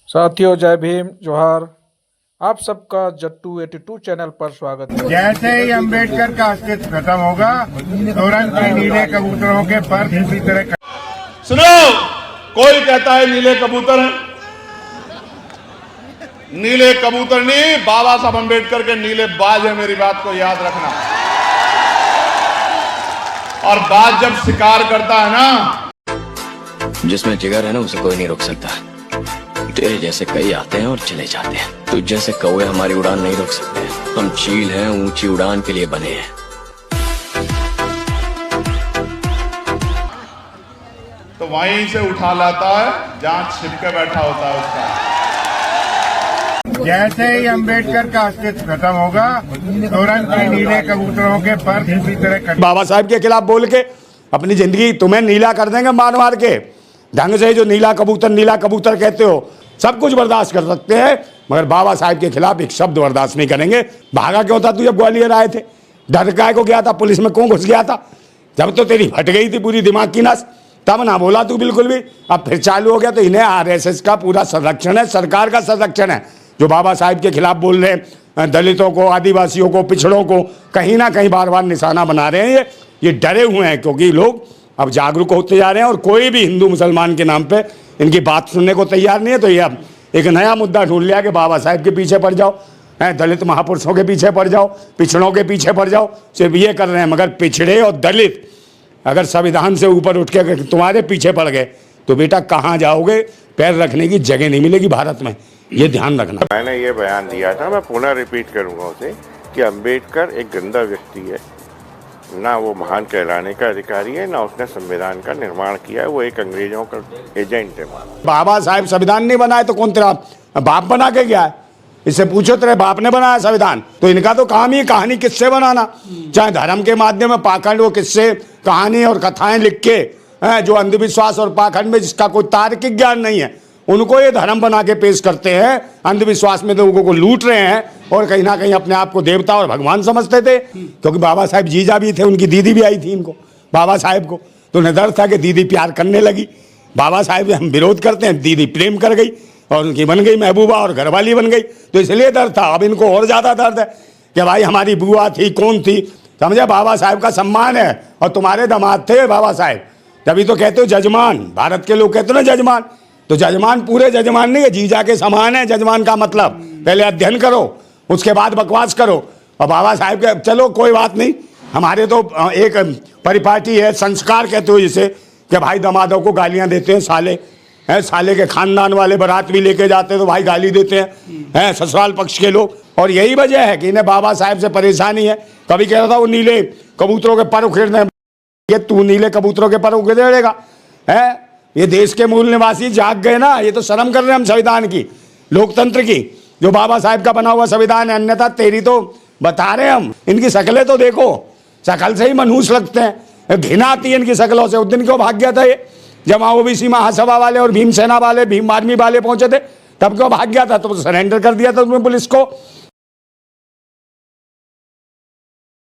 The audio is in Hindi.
साथियों जय भीम जोहार। आप सबका जट्टू 82 चैनल पर स्वागत है। जैसे ही अंबेडकर का अस्तित्व खत्म होगा, तुरंत ही नीले कबूतरों के पर इसी तरह सुनो, कोई कहता है नीले कबूतर हैं। नीले कबूतर नहीं, बाबा साहब अंबेडकर के नीले बाज है। मेरी बात को याद रखना। और बाज जब शिकार करता है ना, जिसमें जिगर है ना, उसे कोई नहीं रोक सकता। तेरे जैसे कई आते हैं और चले जाते हैं, तुझ जैसे कौवे हमारी उड़ान नहीं रोक सकते। हम चील हैं, ऊंची उड़ान के लिए बने हैं। तो वहीं से उठा लाता है जहां छिप के बैठा होता है उसका। जैसे ही अंबेडकर का अस्तित्व खत्म होगा, तुरंत ही नीले कबूतरों के पर इसी तरह बाबा साहब के खिलाफ बोल के अपनी जिंदगी तुम्हें नीला कर देंगे मार मार के। ढंग से जो नीला कबूतर कहते हो, सब कुछ बर्दाश्त कर सकते हैं, मगर बाबा साहब के खिलाफ एक शब्द बर्दाश्त नहीं करेंगे। भागा क्यों था तू जब ग्वालियर आए थे? डर काय को गया था? पुलिस में क्यों घुस गया था? जब तो तेरी फट गई थी पूरी दिमाग की नस, तब ना बोला तू बिल्कुल भी। अब फिर चालू हो गया। तो इन्हें आरएसएस का पूरा संरक्षण है, सरकार का संरक्षण है। जो बाबा साहब के खिलाफ बोल रहे हैं, दलितों को, आदिवासियों को, पिछड़ों को कहीं ना कहीं बार बार निशाना बना रहे हैं। ये डरे हुए हैं क्योंकि लोग अब जागरूक होते जा रहे हैं और कोई भी हिंदू मुसलमान के नाम पे इनकी बात सुनने को तैयार नहीं है। तो ये अब एक नया मुद्दा ढूंढ लिया कि बाबा साहब के पीछे पड़ जाओ, दलित महापुरुषों के पीछे पड़ जाओ, पिछड़ों के पीछे पड़ जाओ। सिर्फ ये कर रहे हैं, मगर पिछड़े और दलित अगर संविधान से ऊपर उठ के तुम्हारे पीछे पड़ गए तो बेटा कहाँ जाओगे? पैर रखने की जगह नहीं मिलेगी भारत में, ये ध्यान रखना। मैंने ये बयान दिया था, मैं पुनः रिपीट करूंगा उसे, कि अंबेडकर एक गंदा व्यक्ति है, ना वो महान कहलाने का अधिकारी है, ना उसने संविधान का निर्माण किया है। वो एक अंग्रेजों का एजेंट है। बाबा साहब संविधान नहीं बनाए तो कौन तेरा बाप बना के गया है? इससे पूछो तेरे बाप ने बनाया संविधान? तो इनका तो काम ही कहानी किस्से बनाना, चाहे धर्म के माध्यम में पाखंड, वो किस्से कहानी और कथाएं लिख के, जो अंधविश्वास और पाखंड में जिसका कोई तार्किक ज्ञान नहीं है, उनको ये धर्म बना के पेश करते हैं। अंधविश्वास में लोगों को लूट रहे हैं और कहीं ना कहीं अपने आप को देवता और भगवान समझते थे। क्योंकि बाबा साहब जीजा भी थे, उनकी दीदी भी आई थी इनको, बाबा साहब को। तो उन्हें डर था कि दीदी प्यार करने लगी, बाबा साहब हम विरोध करते हैं, दीदी प्रेम कर गई और उनकी बन गई महबूबा और घरवाली बन गई। तो इसलिए डर था। अब इनको और ज़्यादा दर्द है कि भाई हमारी बुआ थी, कौन थी, समझे? बाबा साहब का सम्मान है और तुम्हारे दामाद थे बाबा साहब। तभी तो कहते हो जजमान, भारत के लोग कहते हो ना जजमान। तो जजमान पूरे जजमान नहीं है, जीजा के समान है जजमान का मतलब। पहले अध्ययन करो, उसके बाद बकवास करो। और बाबा साहब के चलो कोई बात नहीं, हमारे तो एक परिपाटी है, संस्कार कहते हो जिसे, कि भाई दमादों को गालियां देते हैं, साले हैं, साले के खानदान वाले बारात भी लेके जाते हैं तो भाई गाली देते हैं ससुराल पक्ष के लोग। और यही वजह है कि इन्हें बाबा साहब से परेशानी है। कभी कह रहा था वो नीले कबूतरों के पर उखेड़ने, ये तू नीले कबूतरों के पर उखेड़ेगा है? ये देश के मूल निवासी जाग गए ना। ये तो शर्म कर रहे हैं हम संविधान की, लोकतंत्र की, जो बाबा साहब का बना हुआ संविधान है। अन्यथा तेरी तो बता रहे हम, इनकी शक्लें तो देखो, शक्ल से ही मनहूस लगते हैं, घिना आती है इनकी शक्लों से। उस दिन क्यों भाग गया था ये? जब वहाँ ओबीसी महासभा वाले और भीम सेना वाले, भीम आर्मी वाले पहुंचे थे, तब क्यों भाग गया था? तो सरेंडर कर दिया था उसमें पुलिस को।